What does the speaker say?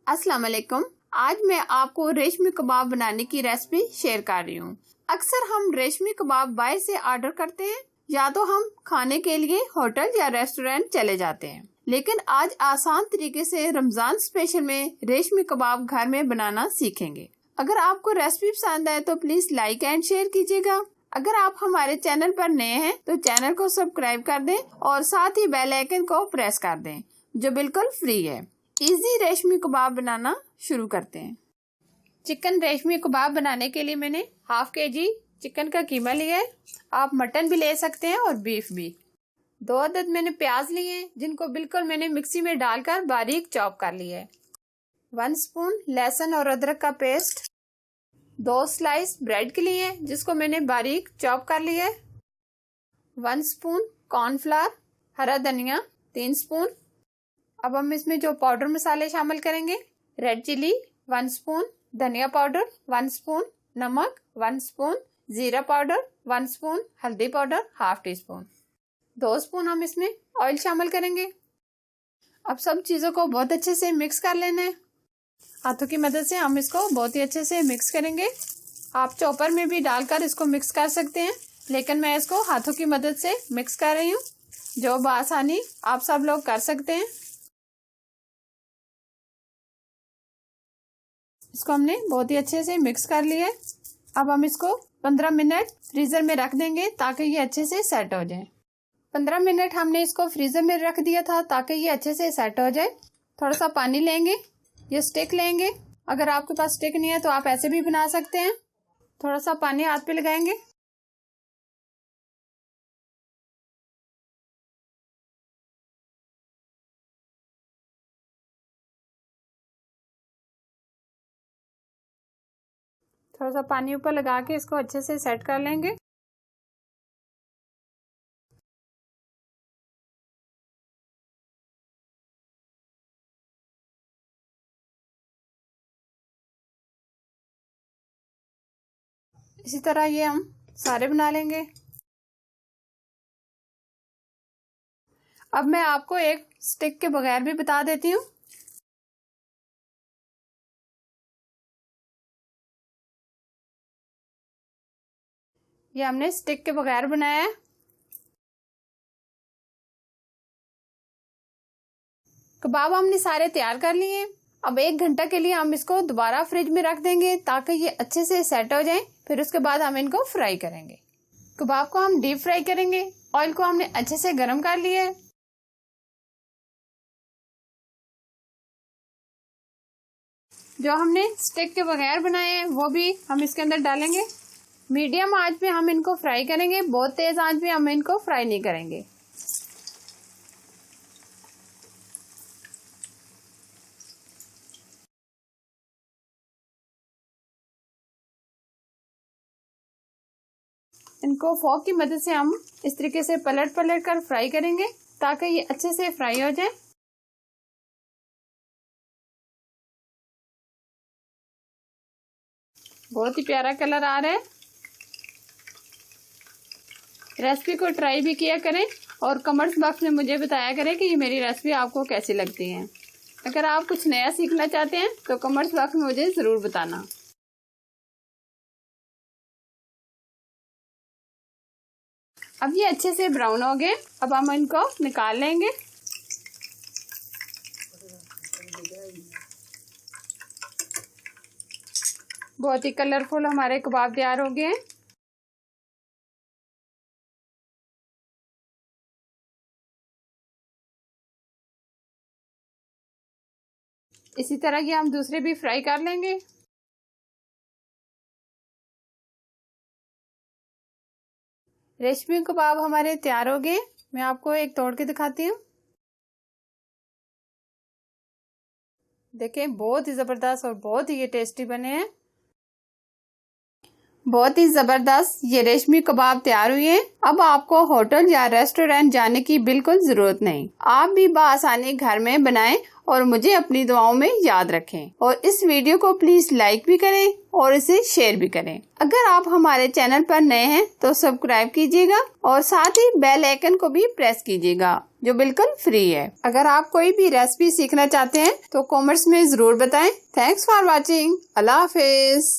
अस्सलाम वालेकुम। आज मैं आपको रेशमी कबाब बनाने की रेसिपी शेयर कर रही हूँ। अक्सर हम रेशमी कबाब बाहर से ऑर्डर करते हैं या तो हम खाने के लिए होटल या रेस्टोरेंट चले जाते हैं, लेकिन आज आसान तरीके से रमजान स्पेशल में रेशमी कबाब घर में बनाना सीखेंगे। अगर आपको रेसिपी पसंद आए तो प्लीज लाइक एंड शेयर कीजिएगा। अगर आप हमारे चैनल पर नए हैं तो चैनल को सब्सक्राइब कर दें और साथ ही बेल आइकन को प्रेस कर दें, जो बिल्कुल फ्री है। इजी रेशमी कबाब बनाना शुरू करते हैं। चिकन रेशमी कबाब बनाने के लिए मैंने हाफ केजी चिकन का कीमा लिया है। आप मटन भी ले सकते हैं और बीफ भी। 2 अदद मैंने प्याज लिए हैं, जिनको बिल्कुल मैंने मिक्सी में डालकर बारीक चॉप कर लिया है। 1 स्पून लहसुन और अदरक का पेस्ट। 2 स्लाइस ब्रेड के लिए, जिसको मैंने बारीक चॉप कर लिया है। 1 स्पून कॉर्नफ्लावर, हरा धनिया 3 स्पून। अब हम इसमें जो पाउडर मसाले शामिल करेंगे, रेड चिली 1 स्पून, धनिया पाउडर 1 स्पून, नमक 1 स्पून, जीरा पाउडर 1 स्पून, हल्दी powder half tea spoon, 2 spoon हम इसमें ऑयल शामिल करेंगे। अब सब चीज़ों को बहुत अच्छे से मिक्स कर लेना है। हाथों की मदद से हम इसको बहुत ही अच्छे से मिक्स करेंगे। आप चॉपर में भी डालकर इसको मिक्स कर सकते हैं, लेकिन मैं इसको हाथों की मदद से मिक्स कर रही हूँ, जो बआसानी आप सब लोग कर सकते हैं। इसको हमने बहुत ही अच्छे से मिक्स कर लिया है। अब हम इसको 15 मिनट फ्रीजर में रख देंगे ताकि ये अच्छे से सेट हो जाए। 15 मिनट हमने इसको फ्रीजर में रख दिया था ताकि ये अच्छे से सेट हो जाए। थोड़ा सा पानी लेंगे, ये स्टिक लेंगे। अगर आपके पास स्टिक नहीं है तो आप ऐसे भी बना सकते हैं। थोड़ा सा पानी हाथ पे लगाएंगे। थोड़ा सा पानी ऊपर लगा के इसको अच्छे से सेट कर लेंगे। इसी तरह ये हम सारे बना लेंगे। अब मैं आपको एक स्टिक के बगैर भी बता देती हूँ। ये हमने स्टिक के बगैर बनाया है। कबाब हमने सारे तैयार कर लिए हैं। अब 1 घंटा के लिए हम इसको दोबारा फ्रिज में रख देंगे ताकि ये अच्छे से सेट हो जाए। फिर उसके बाद हम इनको फ्राई करेंगे। कबाब को हम डीप फ्राई करेंगे। ऑयल को हमने अच्छे से गर्म कर लिया है। जो हमने स्टिक के बगैर बनाए हैं वो भी हम इसके अंदर डालेंगे। मीडियम आंच पे हम इनको फ्राई करेंगे, बहुत तेज आंच पे हम इनको फ्राई नहीं करेंगे। इनको फोर्क की मदद से हम इस तरीके से पलट पलट कर फ्राई करेंगे ताकि ये अच्छे से फ्राई हो जाए। बहुत ही प्यारा कलर आ रहा है। रेसिपी को ट्राई भी किया करें और कमेंट्स बॉक्स में मुझे बताया करें कि ये मेरी रेसिपी आपको कैसी लगती है। अगर आप कुछ नया सीखना चाहते हैं तो कमेंट्स बॉक्स में मुझे ज़रूर बताना। अब ये अच्छे से ब्राउन हो गए। अब हम इनको निकाल लेंगे। बहुत ही कलरफुल हमारे कबाब तैयार हो गए हैं। इसी तरह ये हम दूसरे भी फ्राई कर लेंगे। रेशमी कबाब हमारे तैयार हो गए। मैं आपको एक तोड़ के दिखाती हूँ। देखें, बहुत ही ज़बरदस्त और बहुत ही ये टेस्टी बने हैं। बहुत ही जबरदस्त ये रेशमी कबाब तैयार हुए हैं। अब आपको होटल या रेस्टोरेंट जाने की बिल्कुल जरूरत नहीं। आप भी बआसानी घर में बनाएं और मुझे अपनी दुआओं में याद रखें। और इस वीडियो को प्लीज लाइक भी करें और इसे शेयर भी करें। अगर आप हमारे चैनल पर नए हैं तो सब्सक्राइब कीजिएगा और साथ ही बेल आइकन को भी प्रेस कीजिएगा जो बिल्कुल फ्री है। अगर आप कोई भी रेसिपी सीखना चाहते हैं तो कमेंट्स में जरूर बताएं। Thanks for watching. Allah Hafiz.